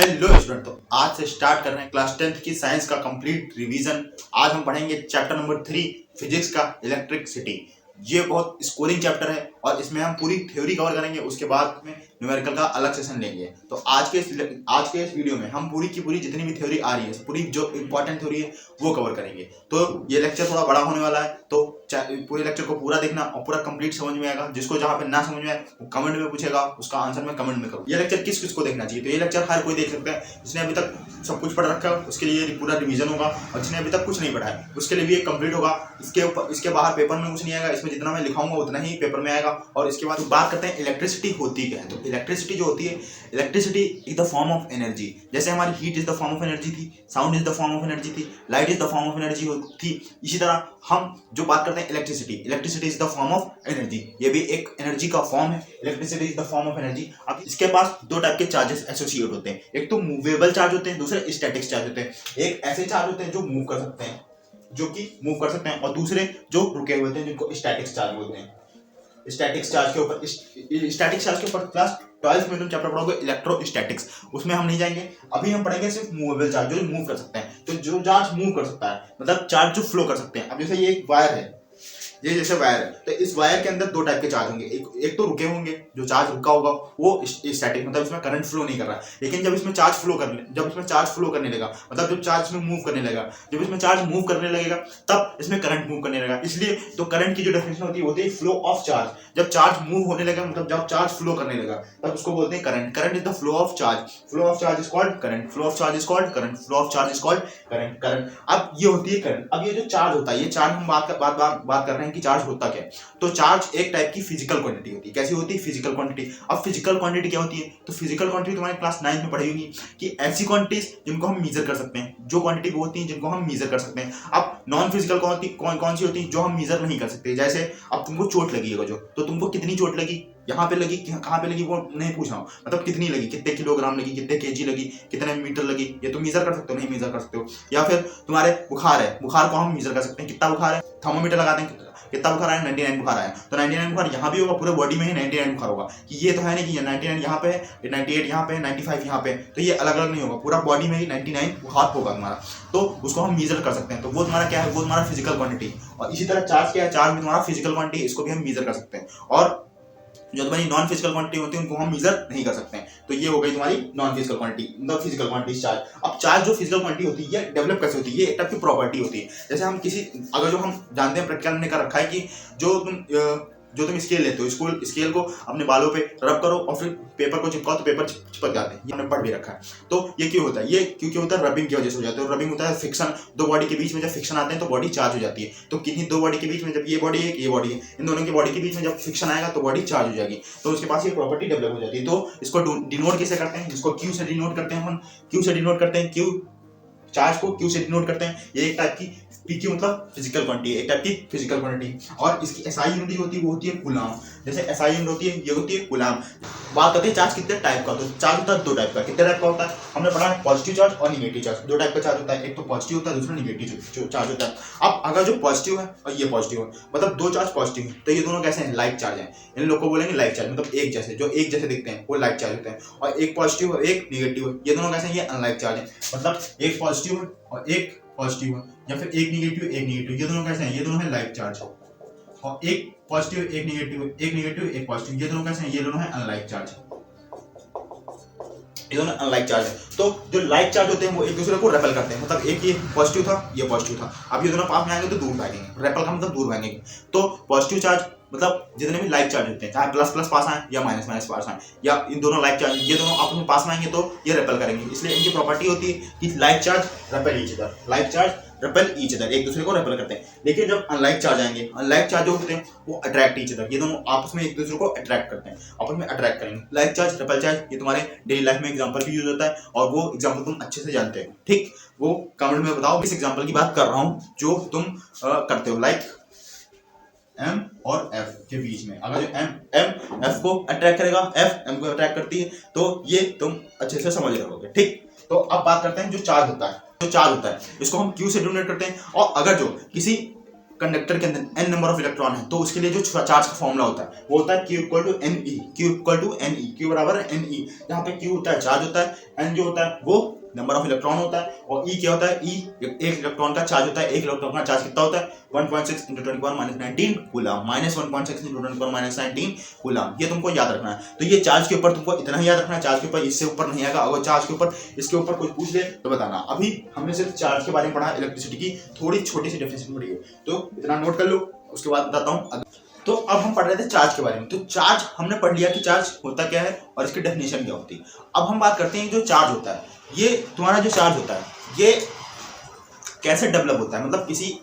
Hello student. तो आज से स्टार्ट कर रहे हैं क्लास 10th की साइंस का कंप्लीट रिवीजन। आज हम पढ़ेंगे चैप्टर नंबर 3 फिजिक्स का इलेक्ट्रिसिटी। ये बहुत स्कोरिंग चैप्टर है और इसमें हम पूरी थ्योरी कवर करेंगे, उसके बाद में न्यूमेरिकल का अलग सेशन लेंगे। तो आज के इस वीडियो में हम पूरी की पूरी जितनी भी थ्योरी आ रही है, पूरी जो इंपॉर्टेंट थ्योरी है वो कवर करेंगे। तो ये लेक्चर थोड़ा बड़ा होने वाला है, तो पूरे लेक्चर को पूरा देखना और पूरा कंप्लीट समझ में आएगा। जिसको जहाँ पे ना समझ में आए वो कमेंट में पूछेगा, उसका आंसर मैं कमेंट में करूँ। ये लेक्चर किस किस को देखना चाहिए? तो ये लेक्चर हर कोई देख सकता है जिसने अभी तक सब कुछ पढ़ रखा है, उसके लिए पूरा रिवीजन होगा। और जिसने अभी तक कुछ नहीं पढ़ा है उसके लिए भी एक कंप्लीट होगा। इसके बाहर पेपर में कुछ नहीं आएगा, इसमें जितना मैं लिखाऊंगा उतना ही पेपर में आएगा। और इसके बाद बात करते हैं इलेक्ट्रिसिटी होती क्या है। तो इलेक्ट्रिसिटी जो होती है, electricity is the form of energy. जैसे हमारी heat is the form of energy थी, sound is the form of energy थी, light is the form of energy थी, इसी तरह हम जो बात करते हैं electricity is the form of energy. ये भी एक एनर्जी का फॉर्म है। Electricity is the form of energy. अब इसके पास दो टाइप के चार्जेस एसोसिएट होते हैं, एक तो मूवेबल चार्ज होते हैं, दूसरे स्टैटिक चार्ज होते हैं। एक ऐसे चार्ज होते हैं जो मूव कर सकते हैं, और दूसरे जो रुके हुए होते हैं जिनको स्टैटिक चार्ज बोलते हैं। स्टैटिक चार्ज के ऊपर क्लास 12 में तुम चैप्टर पढ़ोगे इलेक्ट्रोस्टैटिक्स, उसमें हम नहीं जाएंगे। अभी हम पढ़ेंगे सिर्फ मूवेबल चार्ज, जो मूव कर सकते हैं। तो जो चार्ज मूव कर सकता है मतलब चार्ज जो फ्लो कर सकते हैं। अब जैसे ये एक वायर है, ये जैसे वायर है, तो इस वायर के अंदर दो टाइप के चार्ज होंगे। एक तो रुके होंगे, जो चार्ज रुका होगा वो स्टैटिक, मतलब इसमें करंट फ्लो नहीं कर रहा है। लेकिन जब इसमें चार्ज फ्लो करने लगा, मतलब जब चार्ज में मूव करने लगा, जब इसमें चार्ज मूव करने लगेगा तब इसमें करंट मूव करने लगेगा। इसलिए तो करंट की जो डेफिनेशन होती है फ्लो ऑफ चार्ज। जब चार्ज मूव होने लगा, मतलब जब चार्ज फ्लो करने लगा, तब उसको बोलते हैं current. Current is the flow of charge. Flow of charge is called current. Flow of charge is called current. Flow of charge is called current. अब ये होती है करंट। अब ये जो चार्ज होता है, ये चार्ज हम बात कर रहे हैं कि चार्ज होता क्या है। तो चार्ज एक टाइप की फिजिकल क्वांटिटी होती है। कैसी होती है? Physical quantity. अब फिजिकल क्वांटिटी क्या होती है? तो फिजिकल क्वांटिटी तुम्हारे क्लास 9 में पढ़ी होगी कि ऐसी क्वांटिटीज जिनको हम मेजर कर सकते हैं, जो क्वांटिटी वो होती है जिनको हम मेजर कर सकते हैं। अब नॉन फिजिकल कौन सी होती है? जो हम मेजर नहीं कर सकते। जैसे अब तुमको चोट लगी है, जो तो तुमको कितनी चोट लगी, यहाँ पे लगी, कहाँ पे लगी वो नहीं पूछ रहा हूँ, मतलब कितनी लगी, कितने किलोग्राम लगी, कितने केजी लगी, कितने मीटर लगी, ये तुम मेजर कर सकते हो? नहीं मेजर कर सकते हो। या फिर तुम्हारे बुखार है, बुखार को हम मेजर कर सकते हैं, कितना बुखार है, थर्मोमीटर लगाते हैं, कितना बुखार आया, 99 बुखार आया। तो 99 बुखार यहाँ भी होगा, पूरे बॉडी में ही 99 बुखार होगा। कि ये तो है नहीं कि 99 यहाँ पे है, 98 यहाँ पे, 95 यहाँ पे, तो ये अलग अलग नहीं होगा, पूरा बॉडी में ही 99 बुखार होगा तुम्हारा। तो उसको हम मेजर कर सकते हैं। तो वो तुम्हारा क्या है? वो तुम्हारा फिजिकल क्वांटिटी। और इसी तरह चार्ज क्या है? चार्ज भी तुम्हारा फिजिकल क्वांटिटी, इसको भी हम मेजर कर सकते हैं। और जो तुम्हारी नॉन फिजिकल क्वांटिटी होती है उनको हम मेजर नहीं कर सकते हैं। तो ये हो गई तुम्हारी नॉन फिजिकल क्वांटिटी, मतलब फिजिकल क्वांटिटी चार्ज। अब चार्ज जो फिजिकल क्वांटिटी होती है ये डेवलप कैसे होती है? ये एक टाइप की प्रॉपर्टी होती है। जैसे हम अगर जो हम जानते हैं, प्रैक्टिकल में कर रखा है कि जो तुम स्केल लेते हो, स्केल को अपने बालों पे रब करो और फिर पेपर को चिपकाओ तो पेपर चिपक जाते हैं। ये हमने पढ़ भी रखा है। तो ये क्यों होता है? ये क्योंकि होता है रबिंग की वजह से हो जाता है। रबिंग होता है फिक्शन, दो बॉडी के बीच में जब फिक्शन आते हैं तो बॉडी चार्ज हो जाती है। तो किन्हीं दो बॉडी के बीच में, जब ये बॉडी है, ये बॉडी है, इन दोनों की बॉडी के बीच में जब फिक्शन आएगा तो बॉडी चार्ज हो जाएगी। तो उसके पास ये प्रॉपर्टी डेवलप हो जाती है। तो इसको डिनोट कैसे करते हैं? इसको क्यू से डिनोट करते हैं। हम क्यू से डिनोट करते हैं, क्यू चार्ज को क्यू से डिनोट करते हैं। ये एक टाइप की पीक्यू मतलब फिजिकल क्वांटिटी, एक टाइप की फिजिकल क्वांटिटी। और इसकी एसआई यूनिट होती है वो होती है कूलाम। जैसे एसआई यूनिट होती है, ये होती है कूलाम। बात करते हैं चार्ज कितने टाइप का। तो चार्ज होता है दो टाइप का। कितने टाइप का होता है? हमने पढ़ा है पॉजिटिव चार्ज और निगेटिव चार्ज। दो टाइप का चार्ज होता है, एक तो पॉजिटिव होता है, दूसरा निगेटिव चार्ज होता है। अब अगर जो पॉजिटिव है और ये पॉजिटिव है, मतलब दो चार्ज पॉजिटिव है, तो ये दोनों कैसे हैं? लाइक चार्ज हैं। इन लोगों को बोलेंगे लाइक चार्ज, मतलब एक जैसे, जो एक जैसे दिखते हैं वो लाइक चार्ज होते हैं। और एक पॉजिटिव और एक निगेटिव है, ये दोनों कैसे हैं? ये अनलाइक चार्ज है। मतलब एक पॉजिटिव है और एक पॉजिटिव है, या फिर एक निगेटिव, ये दोनों कैसे हैं? ये दोनों है लाइक चार्ज। और एक पॉजिटिव एक निगेटिव एक पॉजिटिव, ये दोनों कैसे हैं? ये दोनों है अनलाइक चार्ज। ये दोनों अनलाइक चार्ज है। तो जो लाइक चार्ज होते हैं वो एक दूसरे को रेपल करते हैं, मतलब एक ये पॉजिटिव था, ये पॉजिटिव था, अब ये दोनों पास में आएंगे तो दूर भागेंगे। रेपल का मतलब दूर भागेंगे। तो पॉजिटिव चार्ज मतलब जितने भी लाइक चार्ज होते हैं, चाहे प्लस प्लस पास आए या माइनस माइनस पास आए, या इन दोनों लाइक चार्ज, ये दोनों आपस में पास में आएंगे तो ये रेपल करेंगे। इसलिए इनकी प्रॉपर्टी होती है कि like charge REPL each other, like charge REPL each other, एक दूसरे को रेपल करते हैं। लेकिन जब अनलाइक चार्ज आएंगे, अनलाइक चार्ज जो होते हैं वो अट्रैक्ट ईच अदर, ये दोनों आपस में एक दूसरे को अट्रैक्ट करते हैं, आपस में अट्रैक्ट करेंगे। लाइक चार्ज रेपल चार्ज ये तुम्हारे डेली लाइफ में एग्जांपल भी यूज होता है, और वो एग्जांपल तुम अच्छे से जानते हो। ठीक, वो कमेंट में बताओ किस एग्जांपल की बात कर रहा हूँ जो तुम करते हो। लाइक एम और एफ के बीच में, अगर एम एफ को अट्रैक्ट करेगा, एफ एम को अट्रैक्ट करती है, तो ये तुम अच्छे से समझ रहोगे। ठीक, तो अब बात करते हैं जो चार्ज होता है। इसको हम क्यू से डिनोट करते हैं। और अगर जो किसी कंडक्टर के अंदर n नंबर ऑफ इलेक्ट्रॉन है तो उसके लिए जो चार्ज का फॉर्मूला होता है वो होता है Q equal to N E, Q equal to N E, Q बराबर एन ई। यहाँ पे Q होता है चार्ज होता है, n जो होता है वो नंबर ऑफ इलेक्ट्रॉन होता है और E क्या होता है, E एक इलेक्ट्रॉन का चार्ज होता है। एक इलेक्ट्रॉन का चार्ज कितना होता है 1.6 × 10⁻⁻19 कूलम, माइनस 1.6 × 10⁻⁻19 कूलम। ये तुमको याद रखना है। तो ये चार्ज के ऊपर तुमको इतना ही याद रखना है, चार्ज के ऊपर इससे ऊपर नहीं आएगा। अगर चार्ज के ऊपर इसके ऊपर कोई पूछ ले तो बताना। अभी हमने सिर्फ चार्ज के बारे में पढ़ा, इलेक्ट्रिसिटी की थोड़ी छोटी सी डेफिनेशन पढ़ी है तो इतना नोट कर लो, उसके बाद बताता हूँ। तो अब हम पढ़ रहे थे चार्ज के बारे में। तो चार्ज हमने पढ़ लिया कि चार्ज होता क्या है और इसकी डेफिनेशन क्या होती है। अब हम बात करते हैं जो चार्ज होता है, ये तुम्हारा जो चार्ज होता है ये कैसे डेवलप होता है, मतलब किसी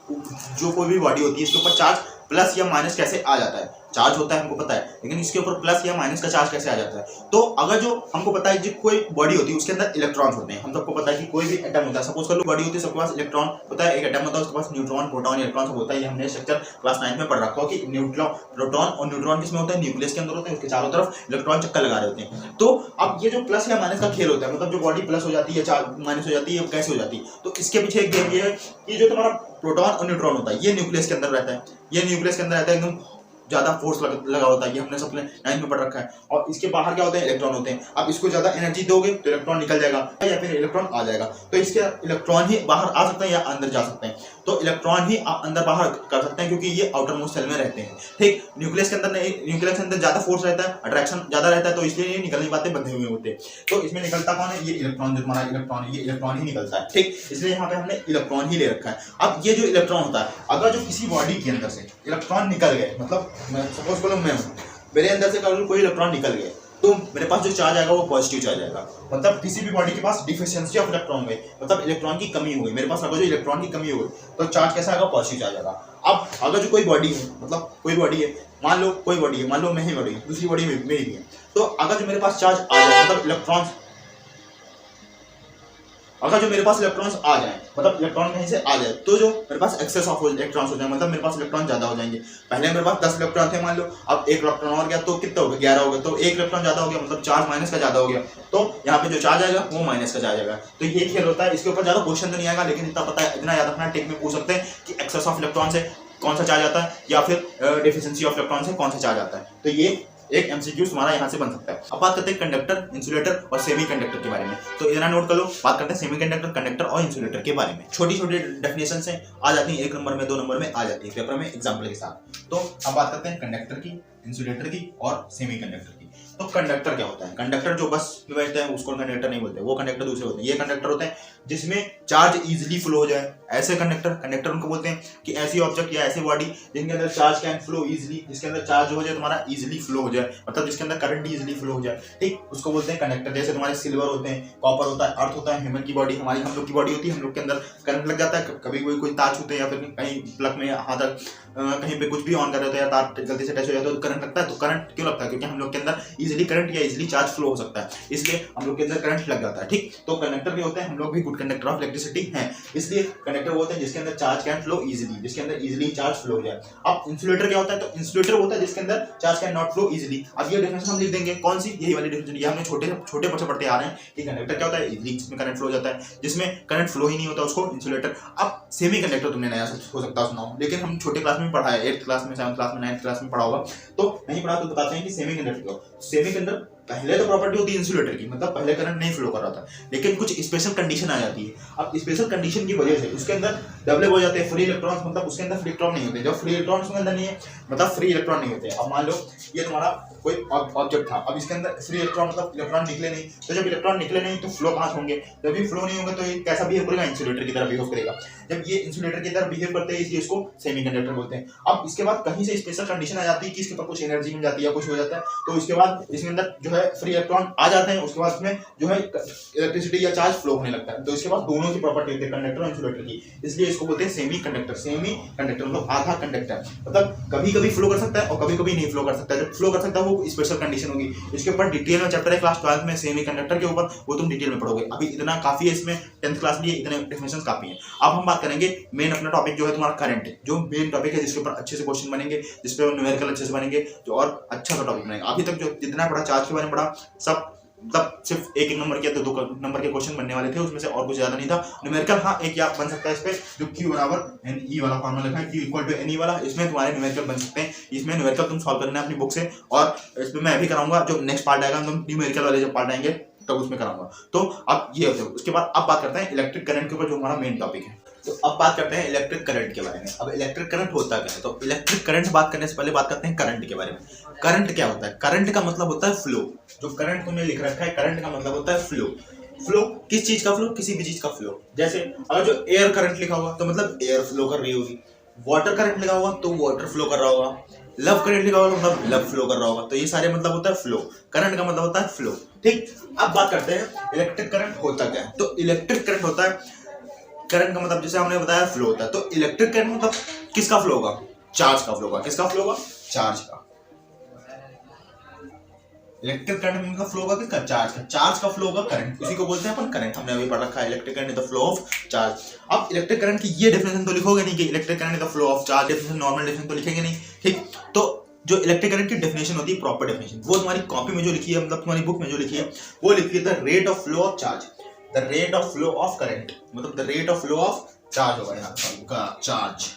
जो कोई भी बॉडी होती है इसके ऊपर चार्ज प्लस या माइनस कैसे आ जाता है। चार्ज होता है हमको पता है, लेकिन इसके ऊपर प्लस या माइनस का चार्ज कैसे आ जाता है। तो अगर जो हमको पता है जो कोई बॉडी होती है उसके अंदर इलेक्ट्रॉन्स होते हैं, हम सबको पता है कि कोई भी एटम होता है, सपोज कर लो बॉडी होती है, सबके पास इलेक्ट्रॉन होता है, एक एटम होता है उसके पास न्यूट्रॉन प्रोटॉन इलेक्ट्रॉन सब होता है। ये हमने स्ट्रक्चर क्लास 9 में पढ़ रखा हो कि न्यूट्रॉन प्रोटॉन और न्यूट्रॉन किसमें होता है, न्यूक्लियस के अंदर होते हैं, उसके चारों तरफ इलेक्ट्रॉन चक्कर लगा रहे होते हैं। तो अब ये जो प्लस या माइनस का खेल होता है, मतलब जो बॉडी प्लस हो जाती है या माइनस हो जाती है, कैसे हो जाती है, तो इसके पीछे एक गेम ये है कि जो तुम्हारा प्रोटॉन और न्यूट्रॉन होता है ये न्यूक्लियस के अंदर रहता है, ये न्यूक्लियस के अंदर रहता है, एकदम ज्यादा फोर्स लगा होता है, ये हमने सबने 9 में पढ़ रखा है। और इसके बाहर क्या होते हैं, इलेक्ट्रॉन होते हैं। अब इसको ज्यादा एनर्जी दोगे तो इलेक्ट्रॉन निकल जाएगा या फिर इलेक्ट्रॉन आ जाएगा। तो इसके इलेक्ट्रॉन ही बाहर आ सकते हैं या अंदर जा सकते हैं। तो इलेक्ट्रॉन ही अंदर बाहर कर सकते हैं क्योंकि ये आउटर मोस्ट सेल में रहते हैं। ठीक, न्यूक्लियस के अंदर नहीं, न्यूक्लियस के अंदर ज्यादा फोर्स रहता है, अट्रैक्शन ज्यादा रहता है, तो इसलिए ये निकल नहीं पाते, बंधे हुए होते हैं। तो इसमें निकलता कौन है, ये इलेक्ट्रॉन, जो तुम्हारा इलेक्ट्रॉन है ये इलेक्ट्रॉन ही निकलता है। ठीक, इसलिए यहाँ पे हमने इलेक्ट्रॉन ही ले रखा है। अब ये जो इलेक्ट्रॉन होता है, अगर जो किसी बॉडी के अंदर से इलेक्ट्रॉन निकल गए, मतलब सपोज करो मैं हूँ, मेरे अंदर से कोई इलेक्ट्रॉन निकल गए तो मेरे पास जो चार्ज आएगा वो पॉजिटिव चार्ज आएगा। मतलब किसी भी बॉडी के पास डिफिशियंसी ऑफ इलेक्ट्रॉन हुई, मतलब इलेक्ट्रॉन की कमी हो गई, मेरे पास अगर जो इलेक्ट्रॉन की कमी हो गई तो चार्ज कैसा आएगा, पॉजिटिव चार्ज आएगा। अब अगर जो कोई बॉडी है, मतलब कोई बॉडी है, मान लो कोई बॉडी है, मान लो मैं ही बॉडी, दूसरी बॉडी मेरी भी है, तो अगर जो मेरे पास चार्ज आ जाए, मतलब इलेक्ट्रॉन, अगर जो मेरे पास इलेक्ट्रॉन्स आ जाए, मतलब इलेक्ट्रॉन कहीं से आ जाए, तो जो मेरे पास एक्सेस ऑफ इलेक्ट्रॉन्स हो जाए, मतलब मेरे पास इलेक्ट्रॉन ज्यादा हो जाएंगे। पहले मेरे पास 10 इलेक्ट्रॉन थे मान लो, अब एक इलेक्ट्रॉन और गया तो कितना हो गया, 11 हो गया। तो एक इलेक्ट्रॉन ज्यादा हो गया, मतलब चार्ज माइनस का ज्यादा हो गया, तो यहाँ पे जो चार्ज आएगा वो माइनस का चार्ज आएगा। तो ये खेल होता है। इसके ऊपर ज्यादा क्वेश्चन तो नहीं आएगा, लेकिन इतना पता है, इतना याद रखना, टेक में पूछ सकते हैं कि एक्सेस ऑफ इलेक्ट्रॉन से कौन सा चार्ज आता है या फिर डेफिशिएंसी ऑफ इलेक्ट्रॉन से कौन सा चार्ज आता है। तो ये एक एमसीक्यू तुम्हारा यहाँ से बन सकता है। अब बात करते हैं कंडक्टर, इंसुलेटर और सेमी कंडक्टर के बारे में। तो इतना नोट कर लो, बात करते हैं सेमी कंडक्टर, कंडक्टर और इंसुलेटर के बारे में। छोटी छोटी डेफिनेशन से आ जाती है, 1 नंबर में 2 नंबर में आ जाती है पेपर में एग्जाम्पल के साथ। तो अब बात करते हैं कंडक्टर की, इंसुलेटर की और सेमी कंडक्टर की। तो कंडक्टर क्या होता है, कंडक्टर जो बस में बैठते हैं उसको कंडक्टर नहीं बोलते, वो कंडक्टर दूसरे होते हैं। ये कंडक्टर होते हैं जिसमें चार्ज इजीली फ्लो हो जाए, ऐसे कंडक्टर उनको बोलते हैं कि ऐसी ऑब्जेक्ट या ऐसी बॉडी जिनके अंदर चार्ज कैन फ्लो इजीली, जिसके अंदर चार्ज हो जाए तुम्हारा इजीली फ्लो हो जाए, मतलब जिसके अंदर करंट इजीली फ्लो हो जाए। ठीक, उसको बोलते हैं कंडक्टर। जैसे तुम्हारे सिल्वर होते हैं, कॉपर होता है, अर्थ होता है, ह्यूमन की बॉडी, हमारी हम लोग की बॉडी होती है, हम लोग के अंदर करंट लग जाता है, कभी कोई तार छूते हैं या फिर कहीं प्लग में हाथ कहीं पे कुछ भी ऑन कर रहे होते हैं, तार जल्दी से टच हो जाता है तो करंट लगता है। तो करंट क्यों लगता है, क्योंकि हम लोग के अंदर इजीली करंट या इजीली चार्ज फ्लो हो सकता है, इसलिए हम लोग के अंदर करंट लग जाता है। ठीक, तो कंडक्टर भी होते हैं, हम लोग भी गुड कंडक्टर ऑफ इलेक्ट्रिसिटी हैं, इसलिए कंडक्टर होते हैं जिसके अंदर चार्ज कैन फ्लो इजीली, जिसके अंदर इजीली चार्ज फ्लो हो जाए। अब इंसुलेटर क्या होता है, तो इंसुलेटर होता है जिसके अंदर charge can not flow easily. अब ये डेफिनेशन हम लिख देंगे, कौन सी, यही वाली डेफिनेशन, ये हमने छोटे बच्चे पढ़ते आ रहे हैं कि कंडक्टर क्या होता है, इजीली जिसमें करंट फ्लो हो जाता है, जिसमें करंट फ्लो ही नहीं होता उसको इंसुलेटर। अब सेमी कंडक्टर तुमने नया हो सकता है सुनाओ, लेकिन हम छोटे क्लास में पढ़ा है, 8th क्लास में, 7th क्लास में, 9th क्लास में पढ़ा होगा, तो नहीं पढ़ा तो बताते हैं कि सेमी कंडक्टर को, सेमी कंडक्टर पहले तो प्रॉपर्टी होती है इंसुलेटर की, मतलब पहले करंट नहीं फ्लो कर रहा था, लेकिन कुछ स्पेशल कंडीशन आ जाती है। अब स्पेशल कंडीशन की वजह से उसके अंदर डेवलप हो जाते हैं फ्री इलेक्ट्रॉन्स, मतलब उसके अंदर फ्री इलेक्ट्रॉन नहीं होते। जब फ्री इलेक्ट्रॉन उसके अंदर नहीं है, मतलब फ्री इलेक्ट्रॉन नहीं होते। अब मान लो ये तुम्हारा कोई ऑब्जेक्ट था, अब इसके अंदर फ्री इलेक्ट्रॉन, मतलब इलेक्ट्रॉन निकले नहीं, तो जब इलेक्ट्रॉन निकले नहीं तो फ्लो कहाँ होंगे, जब भी फ्लो नहीं होंगे तो ये कैसा बिहेव करेगा, इंसुलेटर की तरह बिहेव करेगा। जब ये इंसुलेटर की तरह बिहेव करते हैं इसलिए इसको सेमी कंडक्टर बोलते हैं। अब इसके बाद कहीं से स्पेशल कंडीशन आ जाती है कि इसके ऊपर कुछ एनर्जी मिल जाती है या कुछ हो जाता है, तो इसके बाद इसके अंदर जो है फ्री इलेक्ट्रॉन आ जाते हैं, उसके बाद इसमें जो है इलेक्ट्रिसिटी या चार्ज फ्लो होने लगता है। तो इसके बाद दोनों की प्रॉपर्टी होती है कंडक्टर और इंसुलेटर की, इसलिए इसको बोलते हैं सेमी कंडक्टर। सेमी कंडक्टर मतलब आधा कंडक्टर, मतलब कभी कभी फ्लो कर सकता है और कभी कभी नहीं फ्लो कर सकता है। जब फ्लो कर सकता है वो स्पेशल कंडीशन होगी, इसके ऊपर डिटेल में चैप्टर है क्लास 12 में सेमी कंडक्टर के ऊपर, वो तुम डिटेल में पढ़ोगे। अभी इतना काफी है, इसमें 10th क्लास में इतने डेफिनेशन काफी है। अब हम बात करेंगे मेन अपना टॉपिक जो है तुम्हारा करंट, जो मेन टॉपिक है जिसके ऊपर अच्छे से क्वेश्चन बनेंगे, जिसपे न्यूमेरिकल अच्छे से बनेंगे, जो और अच्छा सा टॉपिक बनेगा। अभी तक जो जितना पढ़ा चार्ज के बारे में पढ़ा, सब मतलब सिर्फ एक नंबर के 2 नंबर के क्वेश्चन बनने वाले थे, उसमें से और कुछ ज्यादा नहीं था। न्यूमेरिकल हाँ एक या बन सकता है इस पे, जो Q बराबर एन ई वाला फॉर्मूला लिखा है, Q equal to N E वाला, इसमें तुम्हारे न्यूमेरिकल बन सकते हैं। इसमें न्यूमेरिकल तुम सॉल्व करना है अपनी बुक से, और इसमें मैं भी कराऊंगा। जो नेक्स्ट पार्ट आएगा तुम न्यूमेरिकल वाले जब पार्ट आएंगे तब उसमें कराऊंगा। तो अब ये होता है। उसके बाद अब बात करते हैं इलेक्ट्रिक करंट के ऊपर, जो हमारा मेन टॉपिक है। तो अब बात करते हैं इलेक्ट्रिक करंट के बारे में। अब इलेक्ट्रिक करंट होता क्या है, तो इलेक्ट्रिक करंट बात करने से पहले बात करते हैं करंट के बारे में। करंट क्या होता है? करंट का मतलब होता है फ्लो। जो करंट तुमने लिख रखा है, करंट का मतलब होता है फ्लो। फ्लो किस चीज का फ्लो? किसी भी चीज का फ्लो। जैसे अगर जो एयर करंट लिखा होगा तो मतलब एयर फ्लो कर रही होगी, वाटर करंट लिखा होगा तो वाटर फ्लो कर रहा होगा, लव करंट लिखा होगा तो मतलब लव फ्लो कर रहा होगा। तो ये सारे मतलब होता है फ्लो। करंट का मतलब होता है फ्लो। ठीक, अब बात करते हैं इलेक्ट्रिक करंट होता क्या है। तो इलेक्ट्रिक करंट होता है, करंट का मतलब जैसे हमने बताया फ्लो होता है, तो इलेक्ट्रिक करंट मतलब किसका फ्लो होगा? चार्ज का फ्लो होगा। किसका फ्लो होगा? चार्ज का। इलेक्ट्रिक करंट में फ्लो होगा किसका? चार्ज का। चार्ज का फ्लो होगा करंट, उसी को बोलते हैं अपन करंट। हमने अभी पढ़ रखा है electric current is the flow of charge. अब इलेक्ट्रिक करंट की ये डेफिनेशन तो लिखोगे नहीं कि electric current is the flow of charge, definition normal definition तो लिखेंगे नहीं। ठीक, तो जो इलेक्ट्रिक करंट की डेफिनेशन होती है, प्रॉपर डेफिनेशन, वो तुम्हारी कॉपी में जो लिखी है, मतलब तुम्हारी बुक में जो लिखी है, वो लिखी है the rate of flow of charge, the rate of flow of current, मतलब the rate of flow of charge होगा यहाँ का charge.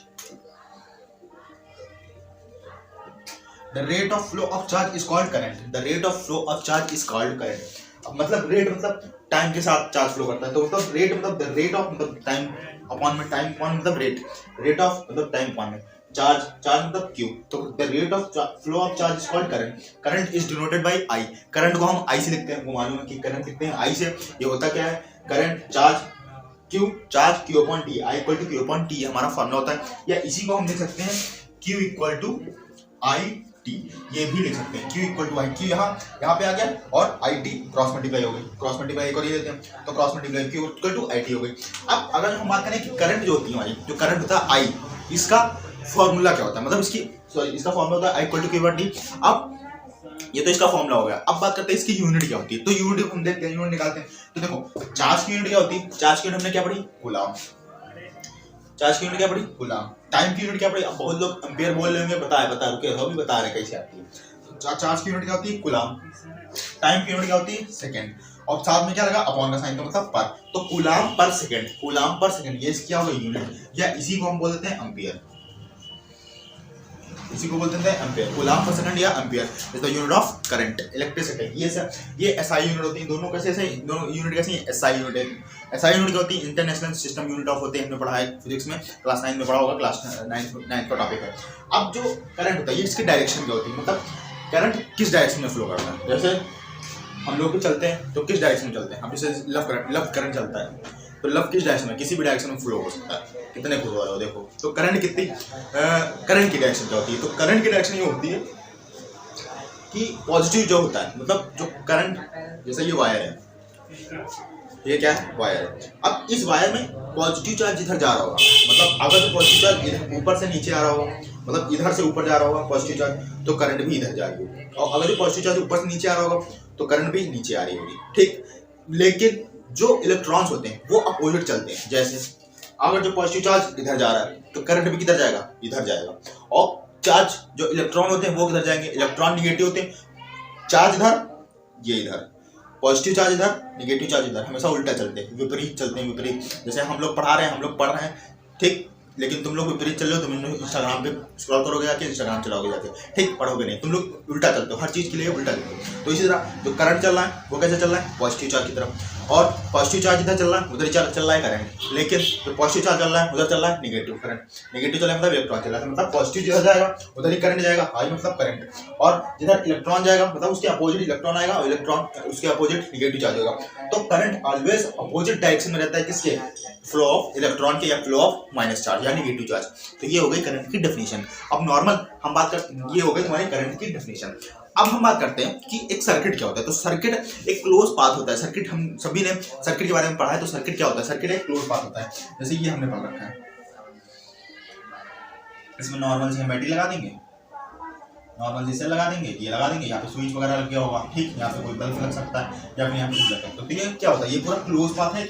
The rate of flow of charge is called current. The rate of flow of charge is called current. अब मतलब rate मतलब time के साथ charge flow करता है, तो मतलब रेट मतलब द रेट ऑफ मतलब टाइम अपॉन में, टाइम अपॉन मतलब रेट, रेट ऑफ मतलब टाइम अपॉन में, चार्ज, चार्ज मतलब क्यू, तो the rate of flow of charge is called current. Current is denoted by I. Current को हम आई से लिखते हैं, वो मालूम है कि करंट लिखते हैं आई से। ये होता क्या है? Current charge Q, charge Q upon T, I equal to Q upon T हमारा फॉर्मूला होता है। या इसी को हम लिख सकते हैं Q equal to I T, ये भी लिख सकते हैं Q equal to I. Q यहाँ पे आ गया और आई टी क्रॉस मल्टीप्लाई हो गई, क्रॉस मल्टीप्लाई एक और ये देते हैं तो cross multiply Q equal to I T हो गई। अब अगर हम बात करें कि करंट जो होती है हमारी, जो करंट होता है आई, इसका फॉर्मूला क्या होता है, मतलब इसकी सॉरी इसका फॉर्मूला होता है आई इक्वल टू Q टी। अब ये तो इसका फॉर्मूला हो गया। अब बात करते हैं इसकी यूनिट क्या होती है, तो यूनिट हम देखते हैं, यूनिट निकालते हैं। तो देखो चार्ज की यूनिट क्या होती है? चार्ज की यूनिट हमने क्या पढ़ी? कूलम। चार्ज की यूनिट क्या पढ़ी? कूलम। टाइम की यूनिट क्या पढ़ी? अब बहुत लोग एम्पियर बोल लेंगे, बता रुके हो भी बता रहे कैसे आती है। तो चार्ज की यूनिट क्या होती है? कूलम। टाइम की यूनिट क्या होती है? सेकंड। और साथ में क्या लगा? अपॉन का साइन, का मतलब पर। तो coulomb per second, coulomb per second, ये क्या होगा? यूनिट, या इसी को हम बोल देते हैं एम्पियर। इसी को बोलते हैं एम्पियर। कूलम पर सेकंड या ampere is the unit of current, electricity. ये एसआई यूनिट होती है। दोनों कैसे ऐसे दोनों यूनिट कैसी है? एसआई यूनिट है। एसआई यूनिट क्या होती है? इंटरनेशनल सिस्टम यूनिट ऑफ होते हैं। हमने पढ़ा है फिजिक्स में, क्लास 9 में पढ़ा होगा, क्लास 9 का टॉपिक है। अब जो करंट होता है ये इसकी डायरेक्शन क्या होती है, मतलब करंट किस डायरेक्शन में फ्लो करता है। जैसे हम लोग भी चलते हैं तो किस डायरेक्शन में चलते हैं? अब जैसे लव करंट चलता है तो लव किस डायरेक्शन में? किसी भी डायरेक्शन में फ्लो हो सकता है। कितने फ्लो हो रहे हो देखो। तो करंट कितनी करंट की डायरेक्शन क्या होती है? तो करंट की डायरेक्शन ये होती है कि पॉजिटिव जो होता है, मतलब जो करंट, जैसे ये वायर है, ये क्या है? वायर है। अब इस वायर में पॉजिटिव चार्ज इधर जा रहा होगा, मतलब अगर जो पॉजिटिव चार्ज इधर ऊपर से नीचे आ रहा होगा, मतलब इधर से ऊपर जा रहा होगा पॉजिटिव चार्ज, तो करंट भी इधर जा रही होगी। और अगर जो पॉजिटिव चार्ज ऊपर से नीचे आ रहा होगा तो करंट भी नीचे आ रही होगी। ठीक, लेकिन जो इलेक्ट्रॉन्स होते हैं वो अपोजिट चलते हैं। जैसे अगर जो पॉजिटिव चार्ज इधर जा रहा है तो करंट भी किधर जाएगा? इधर जाएगा। और चार्ज जो इलेक्ट्रॉन होते हैं वो किधर जाएंगे? इलेक्ट्रॉन निगेटिव होते हैं, चार्ज इधर, ये इधर, पॉजिटिव चार्ज इधर, निगेटिव चार्ज इधर, हमेशा उल्टा चलते हैं, विपरीत चलते हैं, विपरीत। जैसे हम लोग पढ़ा रहे हैं, हम लोग पढ़ रहे हैं, ठीक, लेकिन तुम लोग विपरीत चल रहे हो। तुम इंस्टाग्राम पे स्क्रॉल करोगे जाके, इंस्टाग्राम चलाओगे जाके, ठीक, पढ़ोगे नहीं, तुम लोग उल्टा चलते हो, हर चीज के लिए उल्टा चलते हो। तो इसी तरह जो करंट चल रहा है वो कैसे चल रहा है? पॉजिटिव चार्ज की तरफ, और पॉजिटिव चार्ज इधर चल रहा है, उधर ही चल रहा है करंट। लेकिन जो पॉजिटिव चार्ज चल रहा है उधर चल रहा है निगेटिव करंट। निगेटिव चल रहा है मतलब इलेक्ट्रॉन चल रहा है, मतलब पॉजिटिव जिधर जाएगा उधर ही करंट जाएगा, आई मतलब करंट। और जिधर इलेक्ट्रॉन जाएगा मतलब उसके अपोजिट इलेक्ट्रॉन आएगा, और इलेक्ट्रॉन उसके अपोजिट निगेटिव चार्ज होगा। तो करंट ऑलवेज अपोजिट डायरेक्शन में रहता है, किसके? फ्लो ऑफ इलेक्ट्रॉन के, या फ्लो ऑफ माइनस चार्ज या निगेटिव चार्ज। तो ये हो गई करंट की डेफिनेशन। अब नॉर्मल हम बात करते हैं, ये हो गई तुम्हारी करंट की डेफिनेशन। अब हम बात करते हैं कि एक सर्किट क्या होता है। तो सर्किट एक क्लोज पाथ होता है। सर्किट हम सभी ने सर्किट के बारे में पढ़ा है। तो सर्किट क्या होता है? सर्किट एक क्लोज पाथ होता है। जैसे ये हमने पढ़ रखा है, इसमें नॉर्मल से हम बैटरी लगा देंगे, नॉर्मल से लगा देंगे, ये लगा देंगे, यहाँ पे स्विच वगैरह लग गया होगा, ठीक, यहाँ पे कोई बल्ब लग सकता है, या फिर यहाँ पे लग सकता है। तो ये क्या होता है? ये पूरा क्लोज पाथ है,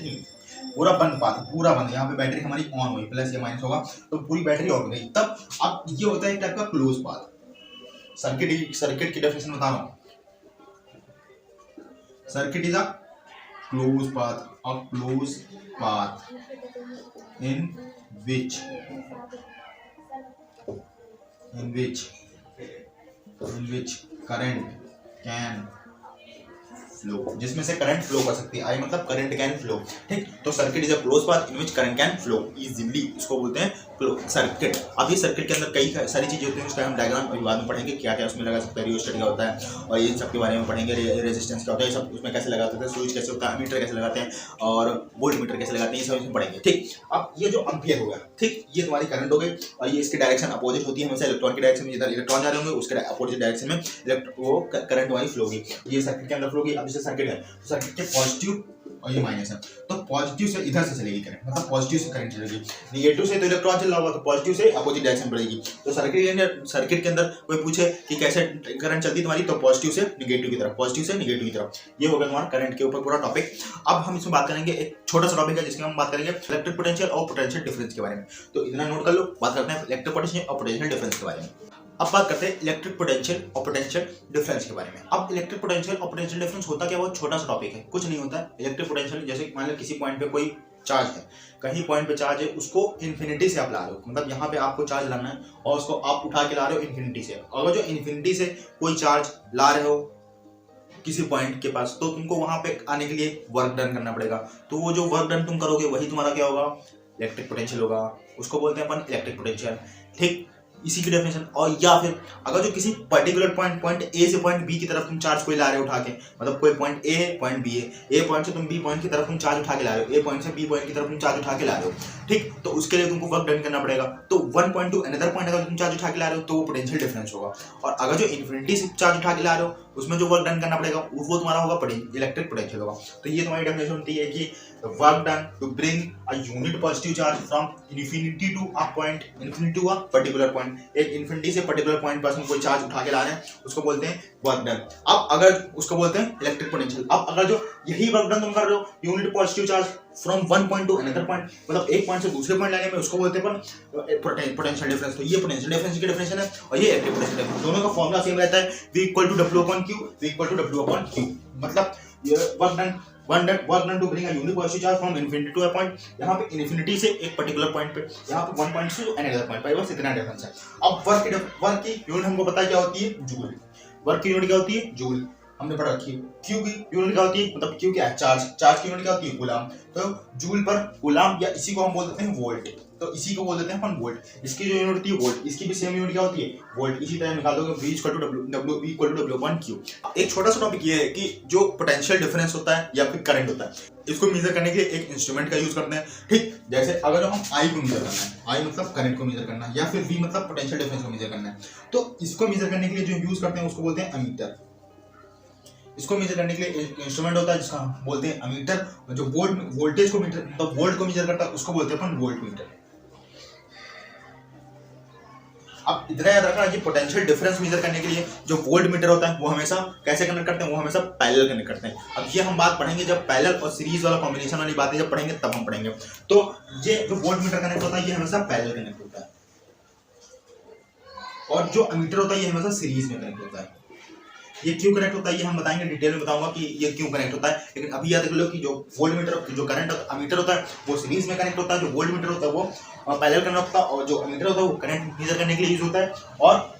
पूरा बंद पाथ, पूरा बंद। यहाँ पे बैटरी हमारी ऑन हुई, प्लस या माइनस होगा तो पूरी बैटरी ऑन हो गई, तब अब ये होता है एक टाइप का क्लोज पाथ। सर्किट की डेफिनेशन बता रहा हूँ। Circuit is a close path in which current can flow, जिसमें से करंट फ्लो कर सकती है। आई मतलब करंट कैन फ्लो, ठीक। तो circuit is a close path in which current can flow easily, इसको बोलते हैं सर्किट। अब ये सर्किट के अंदर कई सारी चीजें होती हैं, उसका हम डायग्राम अभी बाद में पढ़ेंगे, क्या क्या उसमें लगा सकता है, रियोस्टेट क्या होता है और ये सब के बारे में पढ़ेंगे। रेजिस्टेंस क्या होता है, ये सब उसमें कैसे लगाते हैं, स्विच कैसे होता है, मीटर कैसे लगाते हैं और वोल्ट मीटर कैसे लगाते हैं, ये सब इसमें पढ़ेंगे, ठीक। अब ये जो एम्पियर हो गया, ठीक, ये तुम्हारी करंट हो गई और ये इसकी डायरेक्शन अपोजिट होती है हमेशा इलेक्ट्रॉन की डायरेक्शन में, जिधर इलेक्ट्रॉन जा रहे होंगे उसके अपोजिट डायरेक्शन में वो करंट वाली फ्लो होगी, ये सर्किट के अंदर फ्लो होगी। अब जैसे सर्किट है, सर्किट के पॉजिटिव और ये माइनस है, तो पॉजिटिव से इधर से चलेगी करंट, मतलब पॉजिटिव से करंट चलेगी, नेगेटिव से तो इलेक्ट्रॉन चल रहा होगा, तो पॉजिटिव से अपोजिट डायरेक्शन बढ़ेगी। तो सर्किट के अंदर कोई पूछे कि कैसे करंट चलती तुम्हारी, तो पॉजिटिव से नेगेटिव की तरफ, पॉजिटिव से नेगेटिव की तरफ, ये होगा तुम्हारा करंट के ऊपर पूरा टॉपिक। अब हम इसमें बात करेंगे, एक छोटा सा टॉपिक है जिसमें हम बात करेंगे इलेक्ट्रिक पोटेंशियल और पोटेंशियल डिफरेंस के बारे में। तो इतना नोट कर लो, बात करते हैं इलेक्ट्रिक पोटेंशियल और पोटेंशियल डिफरेंस के बारे में। अब बात करते हैं इलेक्ट्रिक पोटेंशियल और पोटेंशियल डिफरेंस के बारे में। अब इलेक्ट्रिक पोटेंशियल और पोटेंशियल डिफरेंस होता क्या, बहुत छोटा सा टॉपिक है, कुछ नहीं होता है। इलेक्ट्रिक पोटेंशियल जैसे मान लो किसी पॉइंट पे कोई चार्ज है, कहीं पॉइंट पे चार्ज है, उसको इन्फिनिटी से आप ला रहे हो, मतलब यहाँ पे आपको चार्ज लाना है और उसको आप उठा के ला रहे हो इन्फिनिटी से। अगर जो इन्फिनिटी से कोई चार्ज ला रहे हो किसी पॉइंट के पास, तो तुमको वहां पे आने के लिए वर्क डन करना पड़ेगा। तो वो जो वर्क डन तुम करोगे वही तुम्हारा क्या होगा, इलेक्ट्रिक पोटेंशियल होगा, उसको बोलते हैं अपन इलेक्ट्रिक पोटेंशियल, ठीक। इसी की डेफिनेशन। और या फिर अगर जो किसी पर्टिकुलर पॉइंट ए से पॉइंट बी की तरफ तुम चार्ज कोई ला रहे हो उठा के, मतलब कोई पॉइंट ए है पॉइंट बी है, ए पॉइंट से तुम बी पॉइंट की तरफ तुम चार्ज उठा के ला रहे हो, ए पॉइंट से बी पॉइंट की तरफ तुम चार्ज उठा के ला रहे हो, ठीक। तो उसके लिए तुमको वर्क डन करना पड़ेगा। तो one point two another point अगर तुम चार्ज उठा के ला रहे हो तो वो पोटेंशियल डिफरेंस होगा। और अगर जो इन्फिनिटी से चार्ज उठा के ला रहे हो उसमें जो वर्क डन करना पड़ेगा वो तुम्हारा होगा इलेक्ट्रिक पोटेंशियल होगा। तो ये तुम्हारी डेफिनेशन होती है कि work done to bring a unit positive charge from infinity to a point, infinity to a particular point. एक इन्फिनिटी से पर्टिकुलर पॉइंट पर हम कोई चार्ज उठा के ला रहे हैं उसको बोलते हैं वर्क डन। अब अगर उसको बोलते हैं इलेक्ट्रिक पोटेंशियल। अब अगर जो यही वर्क डन तुम कर रहे हो unit positive charge from one point two another point, मतलब एक पॉइंट से दूसरे पॉइंट लाने में, उसको बोलते हैं पोटेंशियल डिफरेंस। तो ये पोटेंशियल डिफरेंस की डेफिनेशन है और ये इलेक्ट्रिक पोटेंशियल डिफरेंस, दोनों का फॉर्मूला सेम रहता है, V equal to W upon Q, V equal to W upon Q। मतलब ये work done to bring a unit positive charge from infinity to a point, यहाँ पे इन्फिनिटी से एक पर्टिकुलर पॉइंट पे, यहाँ पे one point two another point पे, बस इतना डिफरेंस है। अब वर्क की यूनिट हमको पता है क्या होती है, जूल। वर्क की यूनिट क्या होती है, जूल, हमने पढ़ रखी है। क्यू की यूनिट क्या होती है, मतलब क्यू क्या है, चार्ज, चार्ज की यूनिट क्या होती है, कूलाम। तो जूल पर कूलाम, या इसी को हम बोल देते हैं वोल्ट, तो इसी को बोल देते हैं अपन वोल्ट। इसकी जो यूनिट होती है वोल्ट, इसकी भी सेम यूनिट क्या होती है, वोल्ट। इसी तरह निकाल दोगे V equal to W upon Q। एक छोटा सा टॉपिक ये है कि जो पोटेंशियल डिफरेंस होता है या फिर करंट होता है, इसको मेजर करने के लिए एक इंस्ट्रूमेंट का यूज करते हैं, ठीक। जैसे अगर हम I को मेजर करना है, I मतलब करंट को मेजर करना है, या फिर V मतलब पोटेंशियल डिफरेंस को मेजर करना है, तो इसको मेजर करने के लिए जो यूज करते हैं उसको बोलते हैं अमीटर। इसको मेजर करने के लिए इंस्ट्रूमेंट होता है जिसका बोलते हैं अमीटर। जो वोल्टेज को मीटर, मतलब वोल्ट को मेजर करता है उसको बोलते हैं अपन वोल्ट मीटर। अब इतना याद रखना कि पोटेंशियल डिफरेंस मेजर करने के लिए जो वोल्ट मीटर होता है वो हमेशा कैसे कनेक्ट करते हैं, वो हमेशा पैरेलल कनेक्ट करते हैं। अब ये हम बात पढ़ेंगे जब पैरेलल और सीरीज वाला कॉम्बिनेशन वाली बातें जब पढ़ेंगे तब हम पढ़ेंगे। तो ये जो वोल्ट मीटर कनेक्ट होता है ये हमेशा पैरेलल कनेक्ट होता है, और जो अमीटर होता है ये हमेशा सीरीज में कनेक्ट होता है। ये क्यों कनेक्ट होता है ये हम बताएंगे, डिटेल में बताऊंगा कि ये क्यों कनेक्ट होता है। लेकिन अभी याद रख लो कि जो वोल्ट मीटर, जो करंट अमीटर होता है वो सीरीज में कनेक्ट होता है, जो वोल्ट मीटर होता है वो पैरेलल कनेक्ट होता है, और जो अमीटर होता है वो करंट मेजर करने के लिए यूज होता है, और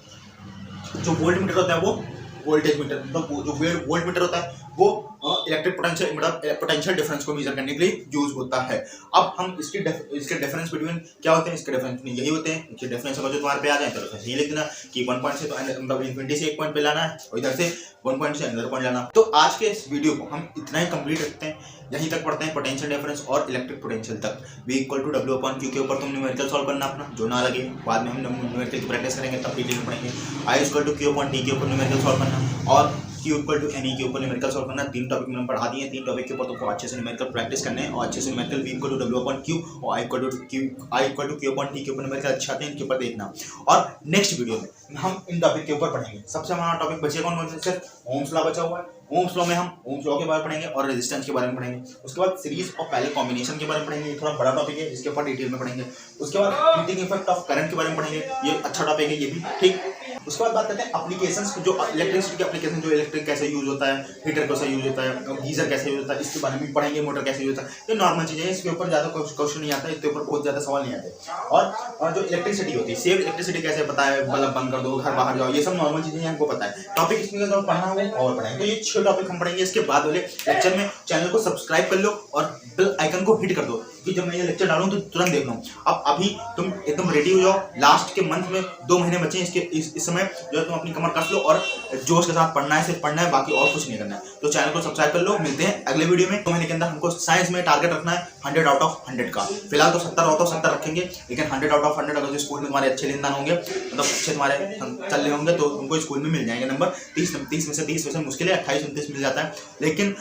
जो वोल्ट मीटर होता है वो वोल्टेज मीटर, मतलब जो वोल्ट मीटर होता है वो इलेक्ट्रिक पोटेंशियल, मतलब पोटेंशियल डिफरेंस को मेजर करने के लिए यूज होता है। अब हम इसके डिफरेंस बिटवीन क्या होते हैं, इसके डिफरेंस यही होते हैं। इसके डिफरेंस अगर जो तुम्हारे पे आ जाए तो डिफरेंस यही लिख देना कि वन पॉइंट से तो मतलब इन्फिनिटी से एक पॉइंट पे लाना है और इधर से वन पॉइंट से अनदर पॉइंट लाना। तो आज के इस वीडियो को हम इतना ही कंप्लीट रखते हैं, यहीं तक पढ़ते हैं पोटेंशियल डिफरेंस और इलेक्ट्रिक पोटेंशियल तक। V equal to W upon Q के ऊपर तुम न्यूमेरिकल सॉल्व करना अपना, जो ना लगे बाद में हम न्यूमेरिकल की प्रैक्टिस करेंगे तब डिटेल में पढ़ेंगे। I equal to Q upon D के ऊपर न्यूमेरिकल सॉल्व करना, और Q इक्वल टू NE के ऊपर न्यूमेरिकल सॉल्व करना। तीन टॉपिक मैंने पढ़ा दिए, तीन टॉपिक के ऊपर तुमको अच्छे से न्यूमेरिकल प्रैक्टिस करने हैं और अच्छे से numerical V equal to W upon Q और I equal to Q upon T के ऊपर न्यूमेरिकल अच्छे आते हैं, इनके ऊपर देखना। और नेक्स्ट वीडियो में हम इन टॉपिक के ऊपर पढ़ेंगे। सबसे हमारा टॉपिक बचेगा कौन सा, सिर्फ ओम्स लॉ बचा हुआ है। ओम्स लॉ में हम ओम्स लॉ के बारे में पढ़ेंगे और रेजिस्टेंस के बारे में पढ़ेंगे। उसके बाद सीरीज और पैरेलल कॉम्बिनेशन के बारे में पढ़ेंगे, ये थोड़ा बड़ा टॉपिक है, इसके ऊपर डिटेल में पढ़ेंगे। उसके बाद हीटिंग इफेक्ट ऑफ करंट के बारे में पढ़ेंगे, ये अच्छा टॉपिक है ये भी, ठीक। उसके बाद बात करते हैं एप्लीकेशंस, जो इलेक्ट्रिसिटी के एप्लीकेशन, जो इलेक्ट्रिक कैसे यूज होता है, हीटर कैसे यूज होता है, गीजर कैसे यूज होता है, इसके बारे में पढ़ेंगे, मोटर कैसे यूज होता है। ये नॉर्मल चीज़ें हैं, इसके ऊपर ज़्यादा क्वेश्चन नहीं आता, इसके ऊपर बहुत ज़्यादा सवाल नहीं आते। और जो इलेक्ट्रिसिटी होती है, सेव इलेक्ट्रिसिटी कैसे पता है, बल्ब बंद कर दो, घर बाहर जाओ, ये सब नॉर्मल चीज़ें हमको पता है। टॉपिक इसमें अगर पढ़ना हो और पढ़ेंगे, तो ये 6 टॉपिक हम पढ़ेंगे। इसके बाद वाले लेक्चर में चैनल को सब्सक्राइब कर लो और बेल आइकन को हिट कर दो, कि जब मैं ये लेक्चर डालूं तो तुरंत देख लो। अब अभी तुम एकदम रेडी हो जाओ, लास्ट के मंथ में 2 महीने बचे हैं, इसके इस समय जो है तुम अपनी कमर कस लो और जोश के साथ पढ़ना है, सिर्फ पढ़ना है, बाकी और कुछ नहीं करना है। तो चैनल को सब्सक्राइब कर लो। मिलते हैं अगले वीडियो में। 2 महीने के अंदर हमको साइंस में टारगेट रखना है 100 आउट ऑफ 100 का। फिलहाल तो 70 आउट ऑफ 70 रखेंगे, लेकिन 100 आउट ऑफ 100 अगर जो स्कूल में तुम्हारे अच्छे लेनदान होंगे, मतलब अच्छे तुम्हारे चल रहे होंगे, तो तुमको स्कूल में मिल जाएंगे नंबर। 30 में से 30 वैसे मुश्किल है, 28-29 मिल जाता है, लेकिन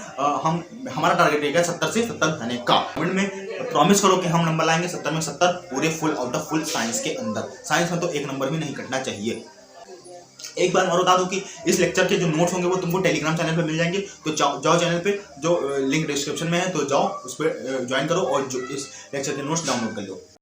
हमारा टारगेट रहेगा 70 से 70 लाने का। कमेंट में प्रॉमिस करो कि हम नंबर लाएंगे 70 में 70 पूरे full out of full science के अंदर। साइंस में तो 1 नंबर भी नहीं कटना चाहिए। एक बार और बता दूं कि इस लेक्चर के जो नोट्स होंगे वो तुमको टेलीग्राम चैनल पे मिल जाएंगे, तो जाओ चैनल पे, जो लिंक डिस्क्रिप्शन में है, तो जाओ उस पर ज्वाइन करो और जो इस लेक्चर के नोट्स डाउनलोड कर लो।